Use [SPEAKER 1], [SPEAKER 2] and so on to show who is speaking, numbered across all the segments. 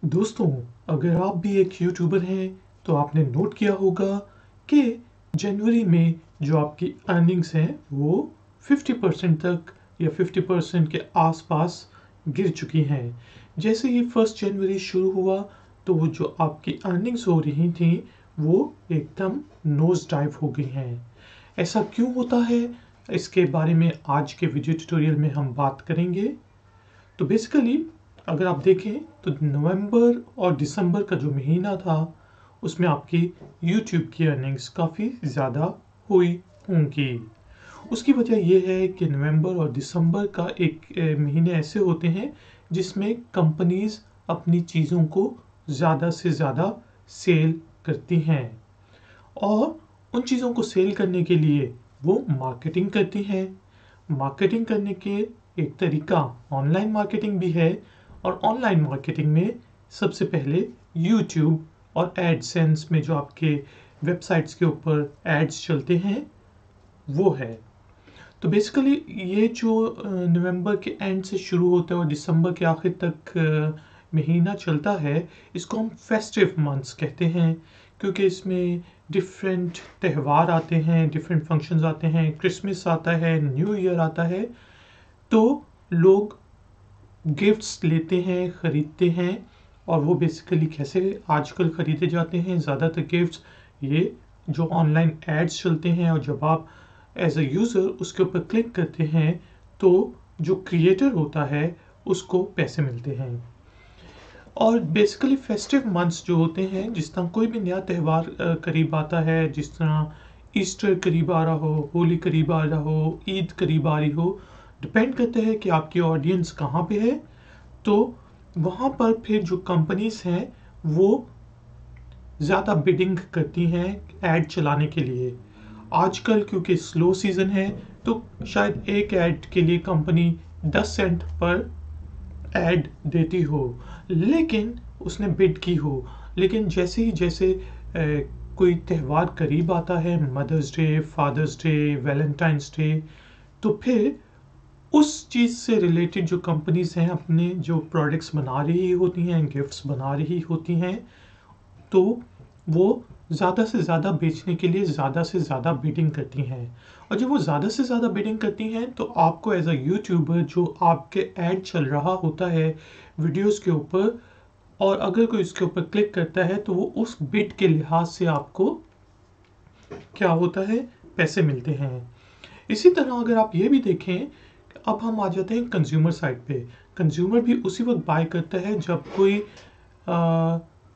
[SPEAKER 1] दोस्तों, अगर आप भी एक यूट्यूबर हैं तो आपने नोट किया होगा कि जनवरी में जो आपकी अर्निंग्स हैं वो 50% तक या 50% के आसपास गिर चुकी हैं। जैसे ही 1 जनवरी शुरू हुआ तो वो जो आपकी अर्निंग्स हो रही थी वो एकदम नोज डाइव हो गई हैं। ऐसा क्यों होता है, इसके बारे में आज के वीडियो ट्यूटोरियल में हम बात करेंगे। तो बेसिकली अगर आप देखें तो नवंबर और दिसंबर का जो महीना था उसमें आपकी यूट्यूब की अर्निंग्स काफ़ी ज़्यादा हुई होंगी। उसकी वजह यह है कि नवंबर और दिसंबर का एक महीने ऐसे होते हैं जिसमें कंपनीज अपनी चीज़ों को ज़्यादा से ज़्यादा सेल करती हैं और उन चीज़ों को सेल करने के लिए वो मार्केटिंग करती हैं। मार्केटिंग करने के एक तरीका ऑनलाइन मार्केटिंग भी है और ऑनलाइन मार्केटिंग में सबसे पहले यूट्यूब और एडसेंस में जो आपके वेबसाइट्स के ऊपर एड्स चलते हैं वो है। तो बेसिकली ये जो नवंबर के एंड से शुरू होता है और दिसंबर के आखिर तक महीना चलता है, इसको हम फेस्टिव मंथ्स कहते हैं क्योंकि इसमें डिफरेंट त्यौहार आते हैं, डिफरेंट फंक्शंस आते हैं, क्रिसमस आता है, न्यू ईयर आता है। तो लोग गिफ्ट्स लेते हैं, ख़रीदते हैं और वो बेसिकली कैसे आजकल ख़रीदे जाते हैं ज़्यादातर गिफ्ट्स, ये जो ऑनलाइन एड्स चलते हैं और जब आप एज अ यूज़र उसके ऊपर क्लिक करते हैं तो जो क्रिएटर होता है उसको पैसे मिलते हैं। और बेसिकली फेस्टिव मंथ्स जो होते हैं, जिस तरह कोई भी नया त्यौहार करीब आता है, जिस तरह ईस्टर करीब आ रहा हो, होली करीब आ रहा हो, ईद करीब आ रही हो, डिपेंड करता है कि आपकी ऑडियंस कहाँ पे है। तो वहाँ पर फिर जो कंपनीज हैं वो ज़्यादा बिडिंग करती हैं ऐड चलाने के लिए। आजकल क्योंकि स्लो सीज़न है तो शायद एक ऐड के लिए कंपनी 10 सेंट पर ऐड देती हो, लेकिन उसने बिड की हो। लेकिन जैसे कोई त्यौहार करीब आता है, Mother's Day, Father's Day, Valentine's Day, तो फिर उस चीज़ से रिलेटेड जो कंपनीज हैं अपने जो प्रोडक्ट्स बना रही होती हैं, गिफ्ट्स बना रही होती हैं, तो वो ज़्यादा से ज़्यादा बेचने के लिए ज़्यादा से ज़्यादा बिडिंग करती हैं। और जब वो ज़्यादा से ज़्यादा बिडिंग करती हैं तो आपको एज अ यूट्यूबर जो आपके ऐड चल रहा होता है वीडियोस के ऊपर, और अगर कोई उसके ऊपर क्लिक करता है तो वो उस बिड के लिहाज से आपको क्या होता है, पैसे मिलते हैं। इसी तरह अगर आप ये भी देखें, अब हम आ जाते हैं कंज्यूमर साइड पे। कंज्यूमर भी उसी वक्त बाय करता है जब कोई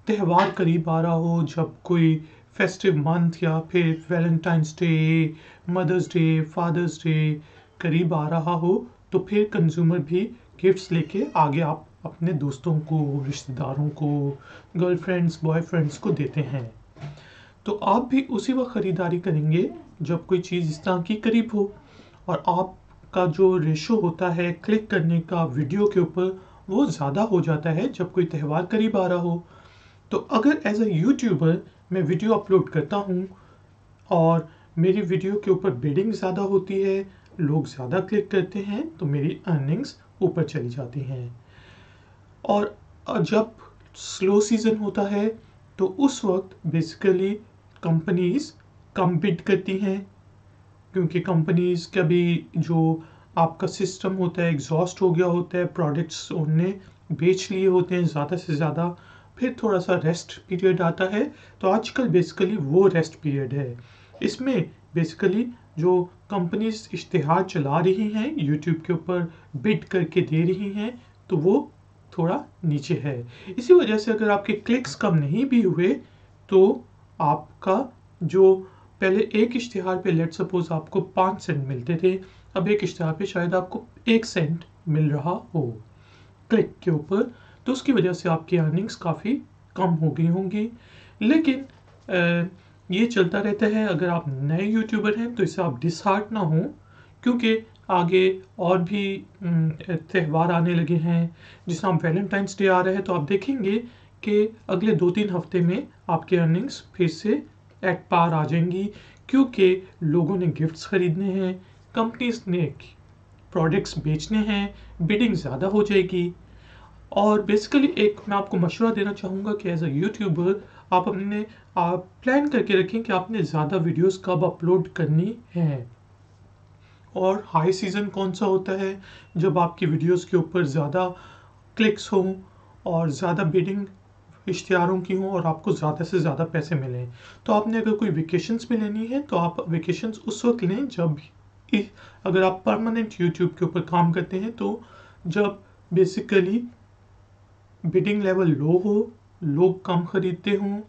[SPEAKER 1] त्यौहार करीब आ रहा हो, जब कोई फेस्टिव मंथ या फिर Valentine's Day, Mother's Day, Father's Day करीब आ रहा हो, तो फिर कंज्यूमर भी गिफ्ट्स लेके आगे आप अपने दोस्तों को, रिश्तेदारों को, गर्लफ्रेंड्स, बॉयफ्रेंड्स को देते हैं। तो आप भी उसी वक्त ख़रीदारी करेंगे जब कोई चीज़ इस तरह की करीब हो, और आपका जो रेशो होता है क्लिक करने का वीडियो के ऊपर वो ज़्यादा हो जाता है जब कोई त्यौहार करीब आ रहा हो। तो अगर एज अ यूट्यूबर मैं वीडियो अपलोड करता हूँ और मेरी वीडियो के ऊपर बिडिंग ज़्यादा होती है, लोग ज़्यादा क्लिक करते हैं, तो मेरी अर्निंग्स ऊपर चली जाती हैं। और जब स्लो सीज़न होता है तो उस वक्त बेसिकली कंपनीज कम बिड करती हैं क्योंकि कंपनीज का भी जो आपका सिस्टम होता है एग्जॉस्ट हो गया होता है, प्रोडक्ट्स उनने बेच लिए होते हैं ज़्यादा से ज़्यादा, फिर थोड़ा सा रेस्ट पीरियड आता है। तो आजकल बेसिकली वो रेस्ट पीरियड है। इसमें बेसिकली जो कंपनीज इश्तिहार चला रही हैं यूट्यूब के ऊपर, बिड करके दे रही हैं, तो वो थोड़ा नीचे है। इसी वजह से अगर आपके क्लिक्स कम नहीं भी हुए तो आपका जो पहले एक इश्तिहार पे लेट सपोज आपको 5 सेंट मिलते थे, अब एक इश्तिहार पे शायद आपको 1 सेंट मिल रहा हो क्लिक के ऊपर, तो उसकी वजह से आपकी अर्निंग्स काफ़ी कम हो गई होंगी। लेकिन ये चलता रहता है। अगर आप नए यूट्यूबर हैं तो इससे आप डिसहार्ट ना हों, क्योंकि आगे और भी त्यौहार आने लगे हैं। जिस तरह वैलेंटाइंस डे आ रहा है तो आप देखेंगे कि अगले 2-3 हफ्ते में आपकी अर्निंग्स फिर से एट पार आ जाएंगी, क्योंकि लोगों ने गिफ्ट्स खरीदने हैं, कंपनीज ने प्रोडक्ट्स बेचने हैं, बिडिंग ज़्यादा हो जाएगी। और बेसिकली एक मैं आपको मशवरा देना चाहूँगा कि एज अ यूट्यूबर आप प्लान करके रखें कि आपने ज़्यादा वीडियोस कब अपलोड करनी है। और हाई सीज़न कौन सा होता है, जब आपकी वीडियोस के ऊपर ज़्यादा क्लिक्स हों और ज़्यादा बिडिंग इश्तिहारों की हों और आपको ज़्यादा से ज़्यादा पैसे मिलें। तो आपने अगर कोई वेकेशंस भी लेनी है तो आप वेकेशंस उस वक्त लें जब अगर आप परमानेंट यूट्यूब के ऊपर काम करते हैं तो जब बेसिकली बिडिंग लेवल लो हो, लोग कम खरीदते हों,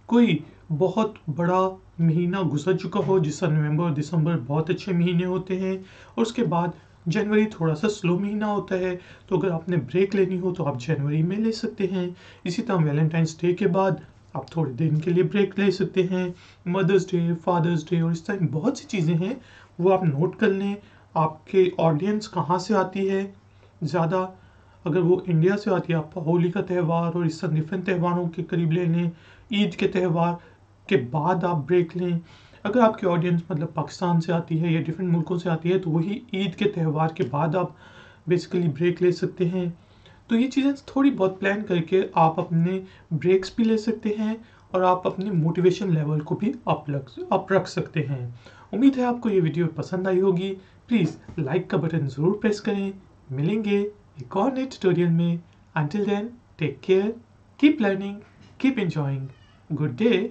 [SPEAKER 1] कोई बहुत बड़ा महीना गुजर चुका हो, जैसा नवंबर और दिसंबर बहुत अच्छे महीने होते हैं और उसके बाद जनवरी थोड़ा सा स्लो महीना होता है। तो अगर आपने ब्रेक लेनी हो तो आप जनवरी में ले सकते हैं। इसी तरह वैलेंटाइंस डे के बाद आप थोड़े दिन के लिए ब्रेक ले सकते हैं। मदर्स डे, फादर्स डे और इस तरह बहुत सी चीज़ें हैं, वो आप नोट कर लें। आपके ऑडियंस कहाँ से आती है ज़्यादा, अगर वो इंडिया से आती है, आप होली का त्यौहार और इस तरह डिफरेंट त्योहारों के करीब ले लें। ईद के त्यौहार के बाद आप ब्रेक लें। अगर आपकी ऑडियंस मतलब पाकिस्तान से आती है या डिफरेंट मुल्कों से आती है तो वही ईद के त्यौहार के बाद आप बेसिकली ब्रेक ले सकते हैं। तो ये चीज़ें थोड़ी बहुत प्लान करके आप अपने ब्रेक्स भी ले सकते हैं और आप अपने मोटिवेशन लेवल को भी अप रख सकते हैं। उम्मीद है आपको ये वीडियो पसंद आई होगी। प्लीज़ लाइक का बटन ज़रूर प्रेस करें। मिलेंगे एक और नए ट्यूटोरियल में। Until then, take care, keep learning, keep enjoying. Good day.